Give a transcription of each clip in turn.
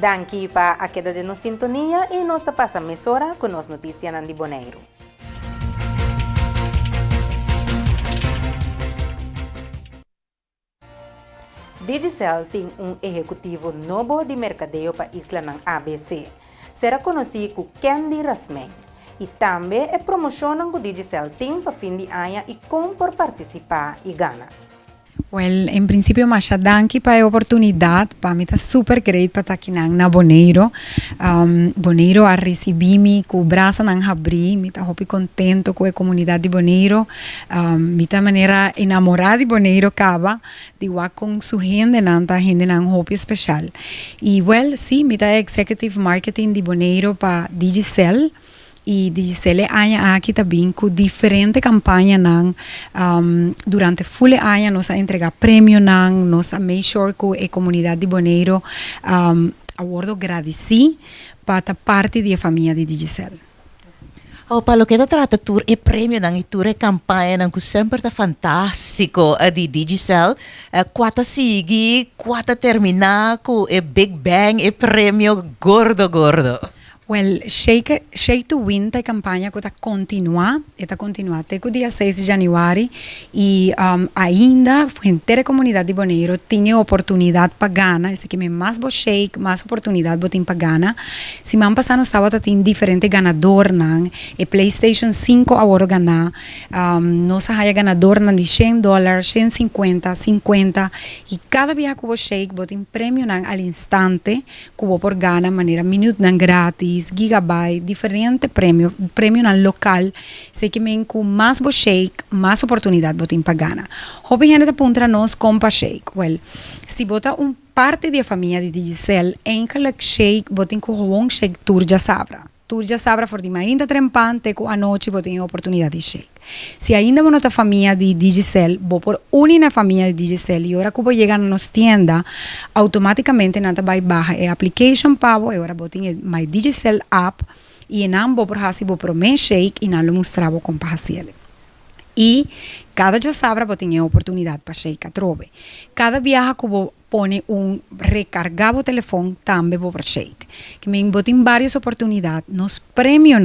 Danke para a queda de nos sintonia e nós está passando mesora com as notícias de Bonaire. Digicel tem executivo novo de mercadeio para a isla ng ABC. Será conhecido como Candy Rasmein. E também é promocionam que o Digicel tem para fim de ano e como por participar e ganhar. Well, em princípio, mas danke para a oportunidade, para mim está super great para estar aqui na Bonaire. Bonaire a receber-me com o braço na abrir, me está muito contento com a comunidade de Bonaire. Me está maneira enamorada de Bonaire acaba de igual com sua gente na hobby especial. E well, sim, me está executive marketing de Bonaire para Digicel. E Digicel anya aqui também com diferente campanha durante full ano nós entregar prêmio nós make sure que a comunidade de Bonaire awardo agradeci para estar parte da família de Digicel. Palo que trata tour e prêmio e tour e campanha que sempre está fantástico de Digicel. Quata sigi, quata terminar com e Big Bang e prêmio gordo. Well, Shake to Win a campanha que está continua até o dia 6 de janeiro e ainda a inteira comunidade de Bonaire tem oportunidade para ganhar, esse que me mais bo Shake, mais oportunidade botem para ganhar. Se man passado estava tem diferente ganador e PlayStation 5 agora ganhar, nossa raia ganador de $100, 150, 50 e cada vez que o Shake botem prêmio al instante que o por ganhar maneira minuto grátis gigabyte, diferente prêmio no local, sei que me com mais bo shake, mais oportunidade botem para ganhar. Hobby gente apunta nós com para shake. Well, se bota parte da família de Digicel, enkele shake botem com shake tour já sabra. Tour já sabra for de ainda trempante com a noite botem a oportunidade de shake. Se ainda não está família de Digicel, vou por unir família de Digicel e agora que vou chegar na tienda, automaticamente nada vai barra a application pago, e agora botem my Digicel app e não vou por hasi vou por me shake e não lo mostrava com paciele. E cada já sabra botem a oportunidade para shake a trove. Cada viaja que vou pone recargar o telefone também vou para shake. Que me botem várias oportunidades, nos premiam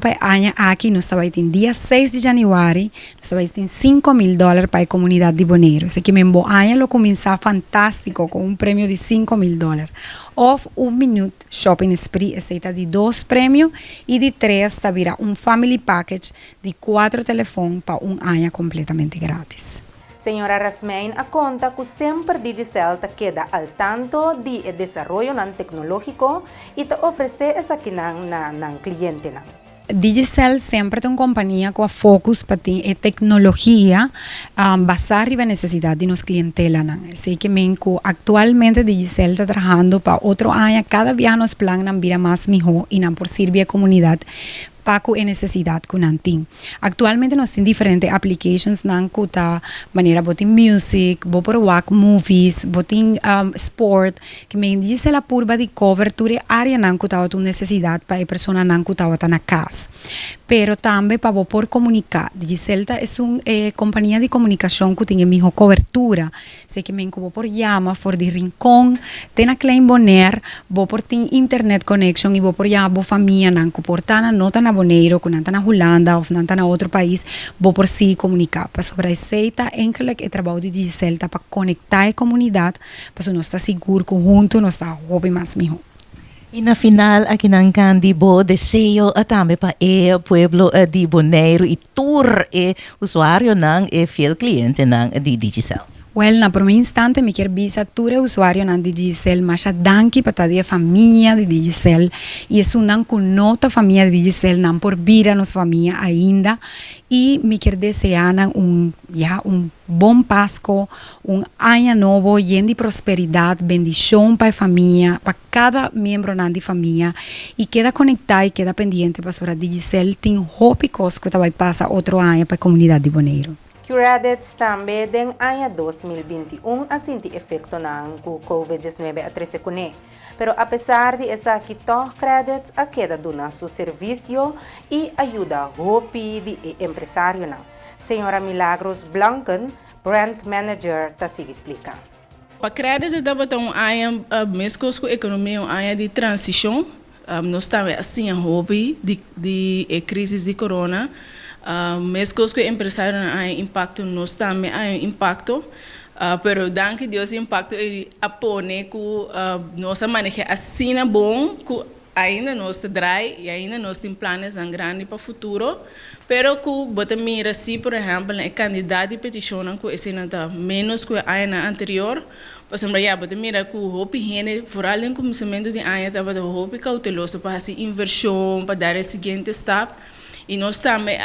para ano aqui, nós estamos em dia 6 de janeiro, nós estamos em $5,000 para a comunidade de Bonaire. Sei que me bo ano lo começar fantástico com prêmio de $5,000. Of 1 minuto shopping spree, aceita de 2 prêmios e de 3 está vira family package de 4 telefones para ano completamente grátis. Senhora Rasmein a conta que sempre Digicel queda al tanto de desarrollo tecnológico e te oferece essa aqui na cliente. Digicel sempre tem uma companhia com focus para a tecnologia basada na necessidade de nossa clientela. Sei que atualmente Digicel está trabalhando para outro ano, cada vez nos planos vira mais melhor e não por servir a comunidade para a necessidade que nós temos. Atualmente nós temos diferentes applications que tá maneira botem music, por walk movies, botem sport, que me diz a purba de cobertura área que tá uma necessidade para a pessoa que tá na casa. Pero também para por comunicar. Digicel é uma companhia de comunicação que tem a melhor cobertura. Sei que me vou por chama, for de rincón, tem a Klein Bonaire, vou por ter internet connection e vou por chama família que portana nota na Bonaire, que não está na Holanda ou não está na outro país, vou por si comunicar. Para sobre a seita, o trabalho de Digicel para conectar a comunidade, para nós estar seguro que junto nós está hobby mais melhor. E na final, aqui na Candibo, desejo também para o pueblo de Bonaire e tour e usuário e fiel cliente de Digicel. Well, na primeiro instante, me quero dizer que o usuário de Digicel, mas danke para a família de Digicel. E isso não conota a família de Digicel, não por vir a nossa família ainda. E me quero desejar bom Páscoa, ano novo, lleno de prosperidade, bendição para a família, para cada membro da família. E queda conectado e queda pendente para a Digicel. Tem hope que vai passar outro ano para a comunidade de Bonaire. Curadettes também den ano 2021 a sentir efeito com COVID-19 a 13 cune. Pero apesar de essa que credits a queda do nosso serviço e ajuda hopi de empresário. Senhora Milagros Blanken, Brand Manager, tá se explica. para criar esse debate um área mesmo com a economia um área de transição. Nós estamos assim a hobby de crise de corona. Mesmo com o empresário há impacto, nós também há impacto. Pero danke Deus impacto ele apone que nossa maneira assim é bom que ainda nós drai e ainda nós temos planos grandes para o futuro. Pero que bota mira se por exemplo é candidato de petição que esse não está menos que a ano anterior. Por exemplo, bota mira que o hopi rende vooral em começamento de ano estava o hopi cauteloso para fazer inversão para dar o seguinte step. E nós também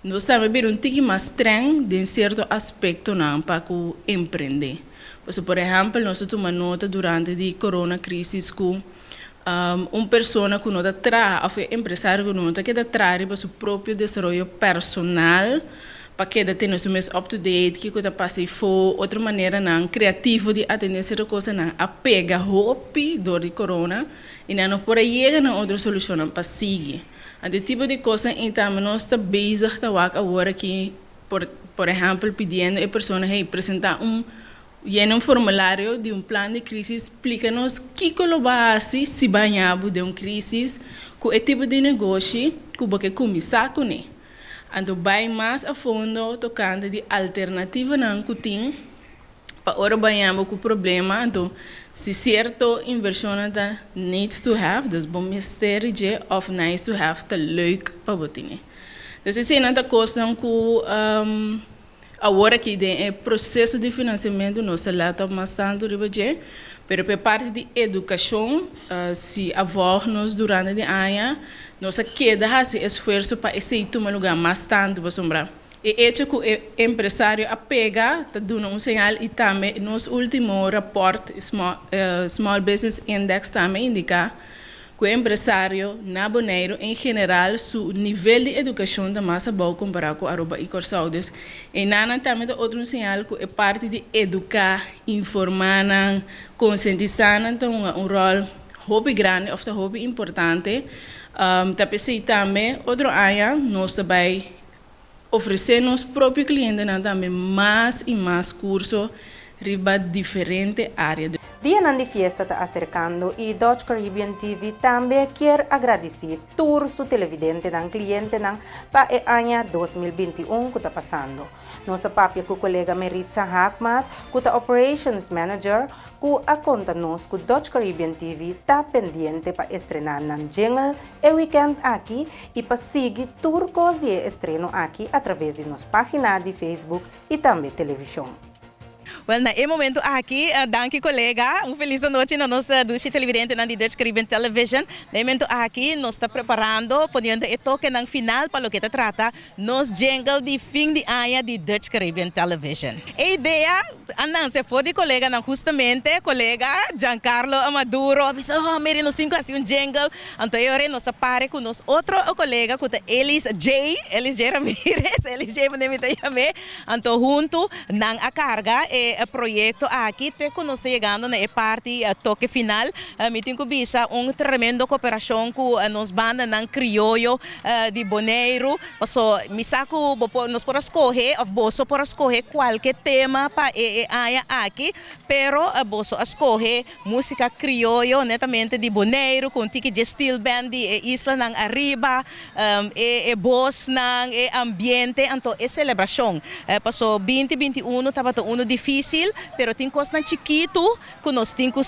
nós estamos um tique mais estranho de certo aspecto não para empreender. Por exemplo, nós tomamos nota durante a corona crise que pessoa que não está ou empresário que não está que traz para seu próprio desenvolvimento personal para que tenha o mais up-to-date, que está passando for outra maneira não criativa de atender certa coisa não apega hope do corona e não por aí chega na outra solução para seguir. Esse tipo de coisa, então, nós estamos bezig agora que, por exemplo, pedindo a pessoa apresentar um formulário de plano de crise, explica-nos que base se banhamos de crise, com o tipo de negócio que você começar com ele. Então, vai mais a fundo, tocando de alternativa não que tem, para agora banhamos com o problema, então, se certo inversão está needs to have, dus bom mistério of nice to have te leuk para botinha. Dus esse é uma coisa que agora que tem processo de financiamento não se lata bastante ribeje, pero por parte de educação, se avornos durante a ano, nós queda esse esforço para esse tomar lugar mais tanto para sombrar. E hecho que o empresário apega, está dando sinal e também nosso último rapport Small Business Index também indica que o empresário na Bonaire em geral seu nível de educação está mais bom comparado com Aruba e Corsaudes. E nana também outro sinal que é parte de educar, informar, conscientizar, então rol hobby grande, ou hobby importante. Também outro área nós também oferecer nos próprios clientes também mais e mais cursos riba diferente áreas. Dia de fiesta está acercando e Dutch Caribbean TV também quer agradecer todos os televidentes e clientes para o ano 2021 que está passando. Nossa papia com o colega Meritza Hakmat, que é Operations Manager, que aconta-nos que Dutch Caribbean TV está pendente para estrenar na jingle e weekend aqui e para seguir todos de estreno aqui através de nossa página de Facebook e também televisão. Well, na momento aqui, danke colega, feliz noite na nossa Dushi televidente na Dutch Caribbean Television. Na momento aqui, nós está preparando, podendo toque no final para o que trata, nos jingle de fim de ano de Dutch Caribbean Television. A ideia, se for de colega, justamente, colega Giancarlo Amaduro, disse, Mary, nós temos assim jingle, então eu nós pare com nós outro colega, que é Elis J Ramirez, Elis J, então junto na a carga, projeto aqui, te que nós chegando na parte toque final, me tenho visa tremendo cooperação com nos banda na criollo de Bonaire, so me saco nós por escolher, boso por escolher qualquer tema para aqui, pero boso escolher música criollo netamente de Bonaire com tique de steel band de isla nang arriba, boss nang ambiente, então é celebração. Passou 2021 estava uno difícil, pero tem coisa chiquito que nós temos que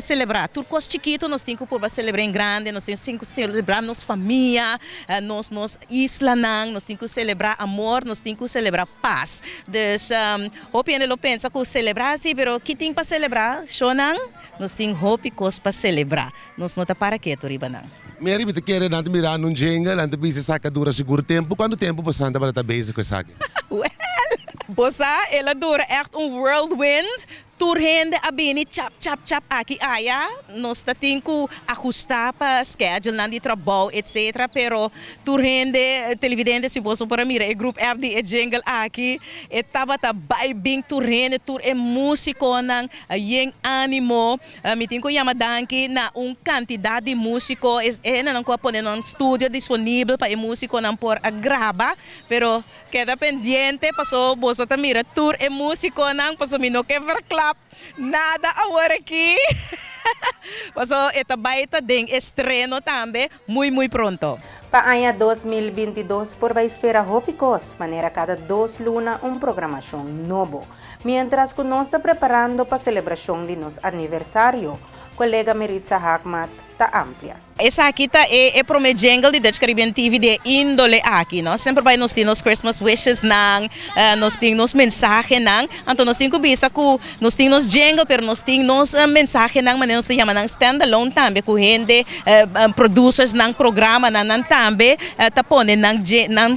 celebrar. Tudo coisa chiquito nós temos que celebrar em grande, nós temos que celebrar nossa família, nos isla nós temos que celebrar amor, nós temos que celebrar paz. Então, eu penso que celebrar sim, pero que tem para celebrar? Nós temos coisas para celebrar. Nós não está para quê, Toriba não. Mary, você quer mirar num jingle, antes de saca dura seguro tempo. Quanto tempo você anda para estar basic com isso aqui? Well, Bossa, ela dura echt whirlwind. turhende abini chap aqui aya. Nós tá tinku ajustar pa schedule nan di trabalho, etc. Pero turhende televidente se você para mira e grupo F de jingle aqui e tava tá bem turhende tur e músico nang yeng animo. Mi tinku yamadanki na quantidade de músico na não poner um estúdio disponível para o músico não por a grava, pero queda pendiente passou você tá mira tour e músico não passou mino quebra clap nada agora aqui. Passou eta baita ding estreno também muito pronto. Para 2022, por vai esperar hópicos, maneira cada 2 lunas programação novo. Mientras que nós está preparando para a celebração de nosso aniversário, colega Meritza Hakmat está ampla. Essa aqui tá é pro meu jingle de Dutch Caribbean TV de índole aqui, não? Sempre vai nos ter nos Christmas wishes nang, nos tem nos mensagem nang, então nos tem kubisa ku, nos tem nos jingle, pero nos tem nos mensagem nang, maneira nos tem chama nang standalone também, ku gente producers nang programa nang também, tá pone nang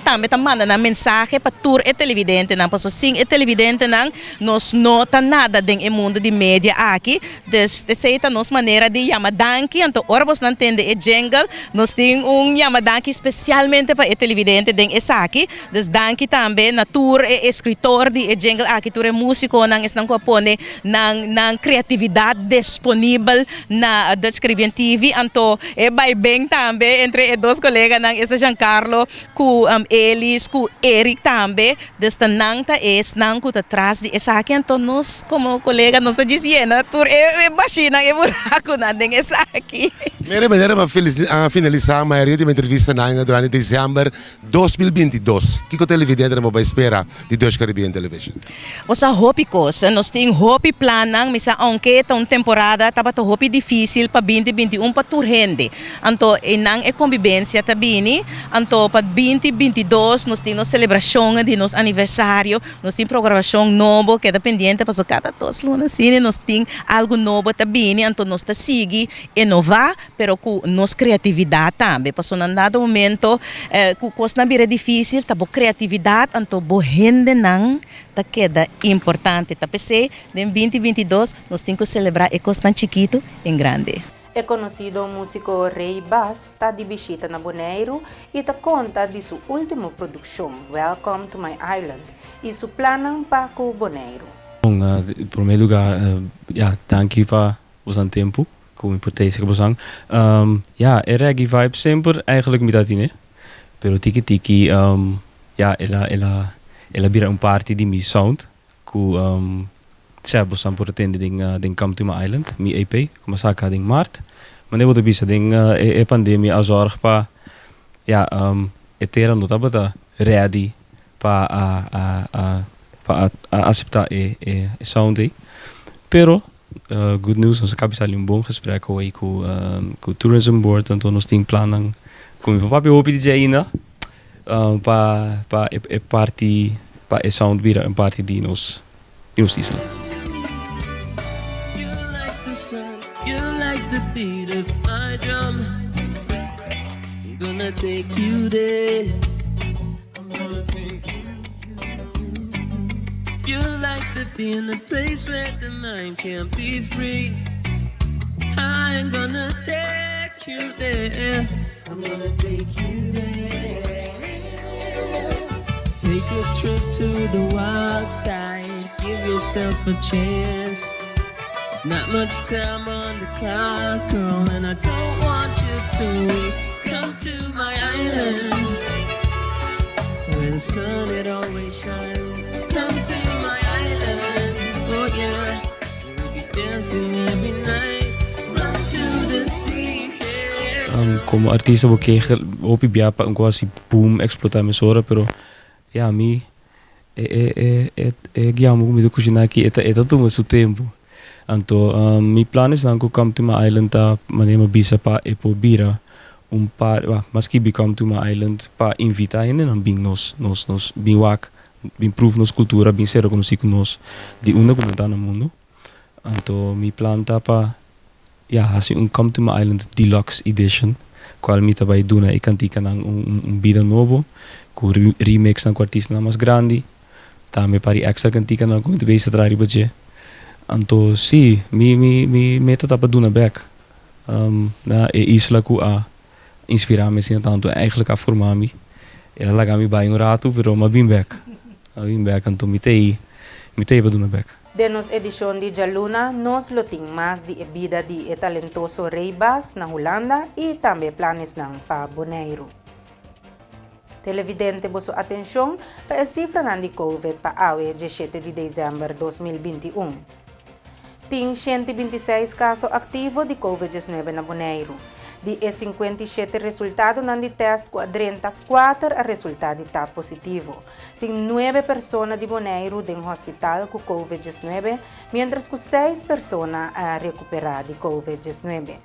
também tá manda nang mensagem para tour e televidente nang, passo sim e televidente nang, nos nota nada dentro do mundo de mídia aqui, dessa nos maneira de yamadanki, então ora você não entende jingle, nós temos yamadanki especialmente para o televidente den esaki, dus danki também na tour e escritor de jingle aqui tour é músico nang estão compone nang criatividade disponível na Dutch Caribbean TV, então é bem também entre dois colegas nang essa Giancarlo com Elis com Eric também, dus nang ta nang ku atrás de esaki, então nós como colega nós tá dizendo tour é baixinho é buraco na den esaki. Mere maneira para finalizar a maioria de entrevista durante dezembro 2022. O que o televidente vai esperar de Dutch Caribbean Television? Osa hopi coisa, nós temos hopi planang, misa aunque uma temporada tava to hopi difícil para 2021 para turhende. Anto inang e convivência tabini, anto para 2022 nós temos celebração de nosso aniversário, nós temos programação novo que é dependente para cada 2 lunas cine, nós temos algo novo tabini, anto nós tá seguir inovar, pero com nossa criatividade também. Passou num dado momento, com coisa na bira difícil, tá boa criatividade, então boa rende não, tá queda importante. Tá pensei, em 2022 nós temos que celebrar e coisa tão chiquito em grande. É conhecido músico Ray Bass, está de visita na Bonaire e está conta de sua última produção, Welcome to My Island, e seu plano para o Bonaire. Bom, em primeiro lugar, dank u para o tempo. Com importância que você é reggae vibe sempre eigenlijk met dat né pero tiki ela vira parte de mi sound com se você por atender den Come to My Island mi EP como saca den maart mas nem vou bisa den pandemia a zorg pa etera nota bata ready pa a aceitar sound pero good news, nós acabamos de ter bom gesprek hoje com o Tourism Board, então nós temos planos com o papai hope de ainda para parte para sound vira parte de nós isla. You like the sun, you like the beat of my drum. I'm gonna take you there. I'm gonna take you. You like to be in a place where the mind can't be free. I'm gonna take you there. I'm gonna take you there. Take a trip to the wild side. Give yourself a chance. There's not much time on the clock, girl, and I don't want you to wait. Come to my island, where the sun it always shines. Come to my island, oh yeah. We'll be dancing every night. Run to the sea, yeah. Como artista vou querer hopi biapa quase boom explotar mesora pero mi guiamo me do cozinhar aqui é todo o seu tempo. Então mi planos não Come to My Island tá maneira bisa pa bira par mas que Come to My Island pa invitar ainda não bem nos bem wak bem prove nos cultura bem ser reconhecido com nós de uma comunidade no mundo. Então mi plan tá pa assim Come to My Island Deluxe Edition qual mi tá vai duna e cantica nang vida novo com remix ng artista na mais grande também para extra cantica nang com te base trari baje Anto, sim, mi meta tapa doen back. Na isla ku a inspirar me sin tanto eigenlijk a formar mi. Ela laga mi bai un rato, pero ma bin back. Ma bin back anto mitei pa doen back. De nos edición de Jaluna, nos lo ting más de vida de talentoso Ray Bas na Holanda y también planes ng pa Bonaire. Televidente boso atención pa a cifra ng di COVID pa awe 17 de dezembro 2021. Ting 126 casos aktivo de COVID-19 na Bonaire. Di 57 resultado ng di test ko 34 a resultado está positivo. Ting 9 personas de Bonaire den hospital com COVID-19, mientras que 6 personas a recuperar de COVID-19.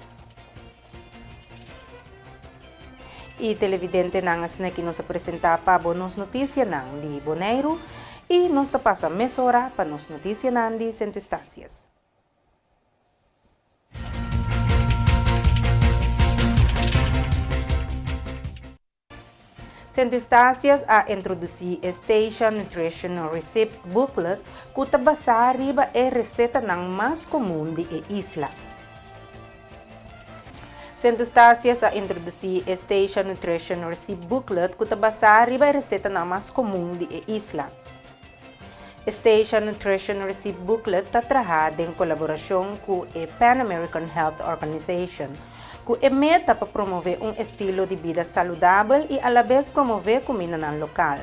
E televidente nangas na que nos apresenta pa bonus notícia nang di Bonaire e nos passa meia hora para nos notícia nang di Centro Estácias. Centro Estácias a introduzir Station Nutrition Receipt Booklet que tabasa riba é receita nang mais comum de isla. Centro Estácias a introduzir Station Nutrition Receipt Booklet que tabasa riba é receita nang mais comum de isla. Station Nutrition Receipt Booklet está trabajada em colaboração com a Pan American Health Organization, que é meta para promover um estilo de vida saudável e, a la vez, promover comida local.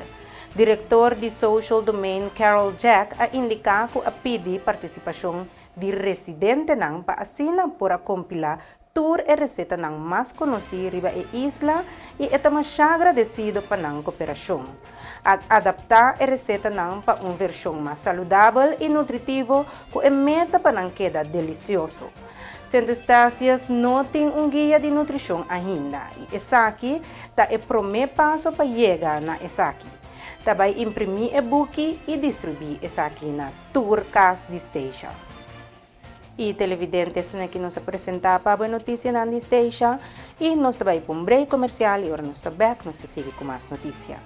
Diretor de Social Domain Carol Jack a indicar que a pedir participação de residente para assinar por a compilar tour e receita mais conhecida riba e isla e estamos agradecido para a cooperação. Adaptar a receita para uma versão mais saudável e nutritiva que é meta para queda delicioso. Centro Estácias não tem guia de nutrição ainda e essa aqui é o primeiro passo para chegar na essa aqui. Vai imprimir o book e distribuir essa aqui na Tour Cas de Station. E televidentes que nos apresenta para a notícia na Station e nós vai para um break comercial e agora nós estamos back, nós seguimos com mais notícias.